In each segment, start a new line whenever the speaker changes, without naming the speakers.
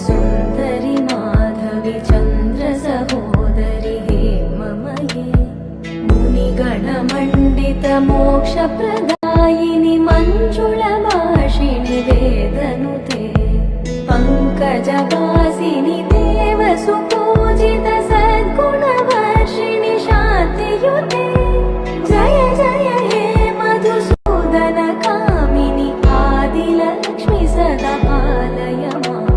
सुन्दरि माधवि चन्द्र सहोदरि हेममये मुनिगणमण्डित मोक्षप्रदायिनि मञ्जुलभाषिणि वेदनुते पङ्कजवासिनि देवसुपूजित सद्गुणवर्षिणि शान्तियुते जय जय हे मधुसूदन कामिनि आदिलक्ष्मि सदा पालय माम्।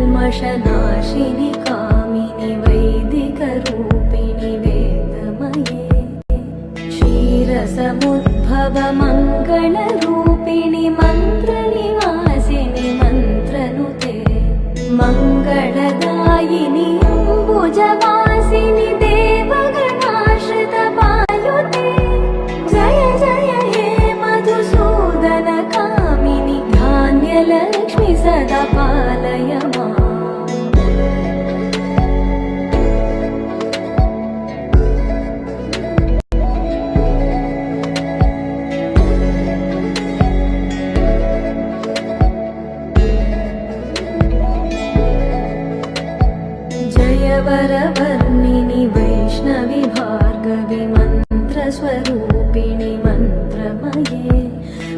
कलिकल्मषनाशिनि कामिनि वैदिकरूपिणि वेदमये क्षीरसमुद्भव मङ्गलरूपिणि मन्त्रनिवासिनि मन्त्रनुते मङ्गलदायिनि अम्बुजवासिनि देवगणाश्रित पायुते जय जय हे मधुसूदन कामिनि धान्यलक्ष्मि सदा पालय माम्। जय वरवर्णिनि वैष्णवि भार्गवि मन्त्रस्वरूपिणि मन्त्रमये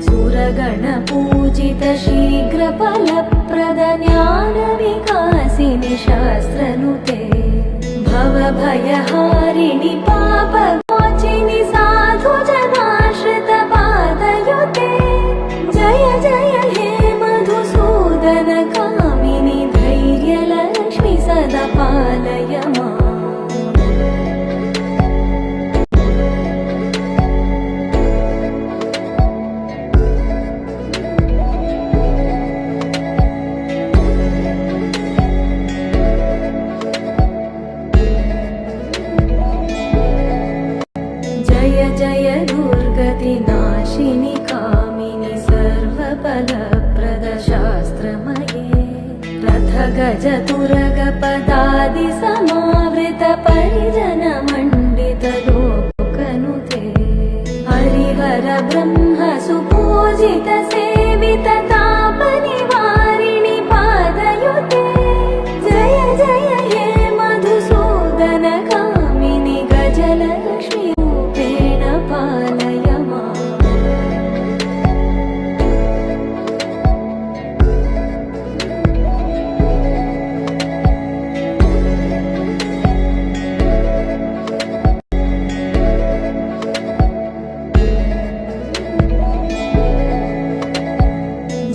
सुरगणपूजित शीघ्रफलप्रद ज्ञानविकासिनि शास्त्रनुते भवभयहारिणि पापमोचिनि साधुजनाश्रित पादयुते जय जय हे मधुसूदन कामिनि धैर्यलक्ष्मि सदा पालय माम्। जय जय दुर्गतिनाशिनि कामिनि सर्वफलप्रद शास्त्रमये रथगजतुरगपदादि समावृत परिजनमण्डित लोकनुते हरिहर ब्रह्म सुपूजित सेवित तापनिवारिणि पादयुते जय जय हे मधुसूदन कामिनि गजलक्ष्मि रूपेण पालय माम्।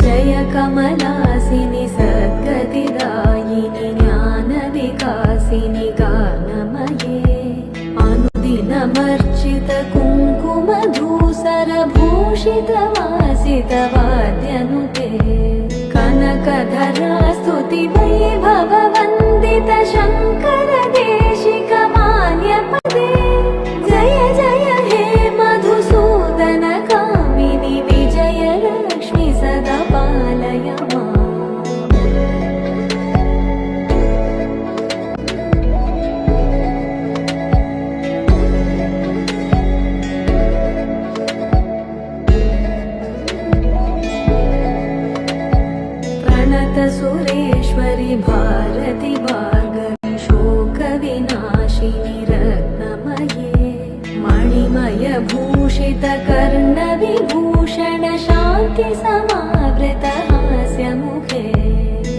जय कमलासिनि सद्गतिदायिनि ज्ञानविकासिनि गानमये अनुदिनमर्चित कुङ्कुमधूसरभूषित वासित वाद्यनुते कनकधरा स्तुति वैभववन्दित शङ्कर देशिक मान्यपदे जय जय हे मधुसूदन कामिनि विजयलक्ष्मि सदा पालय माम्। सुरेश्वरि भारति भार्गवि शोकविनाशिनि रत्नमये मणिमय भूषित कर्णविभूषण शान्ति समावृत हास्यमुखे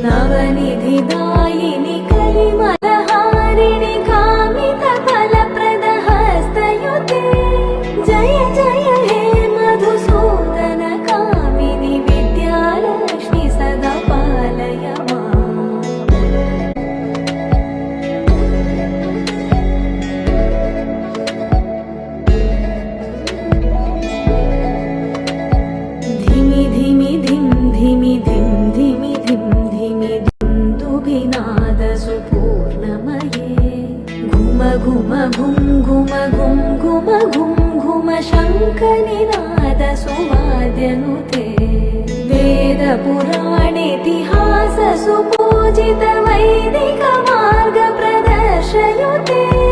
नवनिधिदायिनि कलिमलहारिणि कामित फलप्रद हस्तयुते जय जय हे मधुसूदन कामिनि विद्यालक्ष्मि सदा पालय माम्। धिमि धिमि धिं धिमि धिं धिमि धिं धिमि दुन्दुभिनाद सुपूर्णमये घुम घुम घुं घुम घुं घुम घुं घुम शङ्खनिनाद नाद सुवाद्यनुते वेद पुराणेतिहास सुपूजित वैदिक मार्ग प्रदर्शयुते